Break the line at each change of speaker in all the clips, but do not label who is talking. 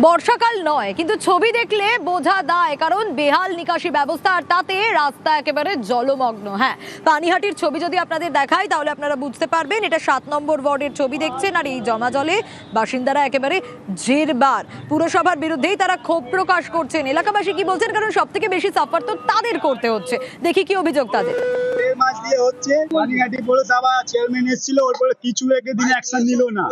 বর্ষাকাল নয়, কিন্তু ছবি দেখলে বোঝা দায়, কারণ বেহাল নিকাশি ব্যবস্থা আর তাতে রাস্তা একেবারে জলমগ্ন। হ্যাঁ, পানিহাটির ছবি যদি আপনাদের দেখাই তাহলে আপনারা বুঝতে পারবেন। এটা 7 নম্বর ওয়ার্ডের ছবি দেখছেন, আর এই জমা জলে বাসিন্দারা একেবারে জেরবার। পুরসভার বিরুদ্ধেই তারা ক্ষোভ প্রকাশ করছেন। এলাকাবাসী কি বলছেন, কারণ সব থেকে বেশি সাফার তো তাদের করতে হচ্ছে। দেখি কি অভিযোগ তাদের।
মাস দিয়ে হচ্ছে পানিঘাটি পৌরসভা চেয়ারম্যান এসেছিল, ওর পরে কিছু দিন অ্যাকশন নিল না।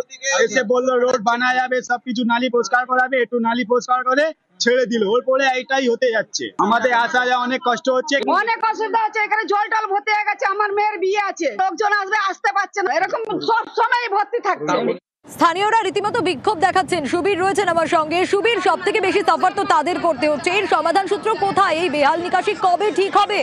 এসে বললো রোড বানা যাবে, সবকিছু নালি পরিষ্কার করাবে, একটু নালি পরিষ্কার করে ছেড়ে দিল। ওর পরে এইটাই হতে যাচ্ছে। আমাদের আসা যাওয়া অনেক কষ্ট হচ্ছে,
অনেক অসুবিধা হচ্ছে। এখানে জল টল ভর্তি হয়ে গেছে, আমার মেয়ের বিয়ে আছে, লোকজন আসবে, আসতে পারছে না, এরকম সব সময় ভর্তি থাকছে।
স্থানীয়রা রীতিমতো বিক্ষোভ দেখাচ্ছেন। সুবীর রয়েছেন আমার সঙ্গে। সুবীর, সব থেকে বেশি সাফার তো তাদের করতে হচ্ছে। এর সমাধান সূত্র কোথায়? এই বেহাল নিকাশি কবে ঠিক হবে?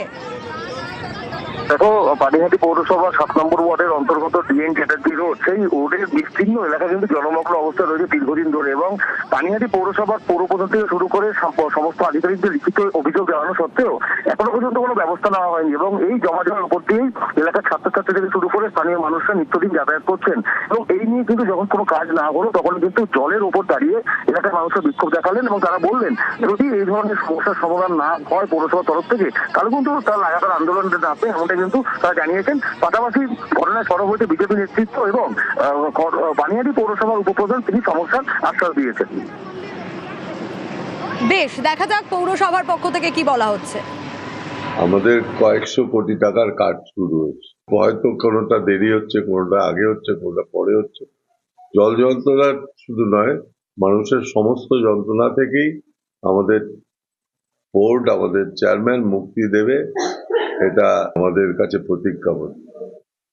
দেখো, পানিহাটি পৌরসভা 7 নম্বর ওয়ার্ডের অন্তর্গত ডিএন চ্যাটার্জি রোড, সেই রোডের বিস্তীর্ণ এলাকা কিন্তু জলমগ্ন অবস্থায় রয়েছে দীর্ঘদিন ধরে। এবং পানিহাটি পৌরসভার পৌরপ্রধান থেকে শুরু করে সমস্ত আধিকারিকদের লিখিত অভিযোগ জানানো সত্ত্বেও এখনো পর্যন্ত কোনো ব্যবস্থা নেওয়া হয়নি। এবং এই জমা জলের উপর দিয়েই এলাকার ছাত্রছাত্রী থেকে শুরু করে স্থানীয় মানুষরা নিত্যদিন যাতায়াত করছেন। এবং এই নিয়ে কিন্তু যখন কোনো কাজ না হলো, তখন কিন্তু জলের উপর দাঁড়িয়ে এলাকার মানুষরা বিক্ষোভ দেখালেন এবং তারা বললেন যদি এই ধরনের সমস্যার সমাধান না হয় পৌরসভার তরফ থেকে, তাহলে কিন্তু তারা লাগাতার আন্দোলনে নামবে, এমনটা কিন্তু তারা জানিয়েছেন। পাশাপাশি ঘটনায় সরব হয়েছে বিজেপি নেতৃত্ব এবং পানিহাটি পৌরসভার উপপ্রধান, তিনি সমস্যার আশ্বাস দিয়েছেন।
বেশ, দেখা যাক পৌরসভার পক্ষ থেকে কি বলা হচ্ছে।
আমাদের কয়েকশো কোটি টাকার কাজ শুরু হয়েছে, হয়তো কোনোটা দেরি হচ্ছে, কোনোটা আগে হচ্ছে, কোনোটা পরে হচ্ছে। জল যন্ত্রণা শুধু নয়, মানুষের সমস্ত যন্ত্রণা থেকেই আমাদের বোর্ড, আমাদের চেয়ারম্যান মুক্তি দেবে, এটা আমাদের কাছে প্রতিজ্ঞাবদ্ধ।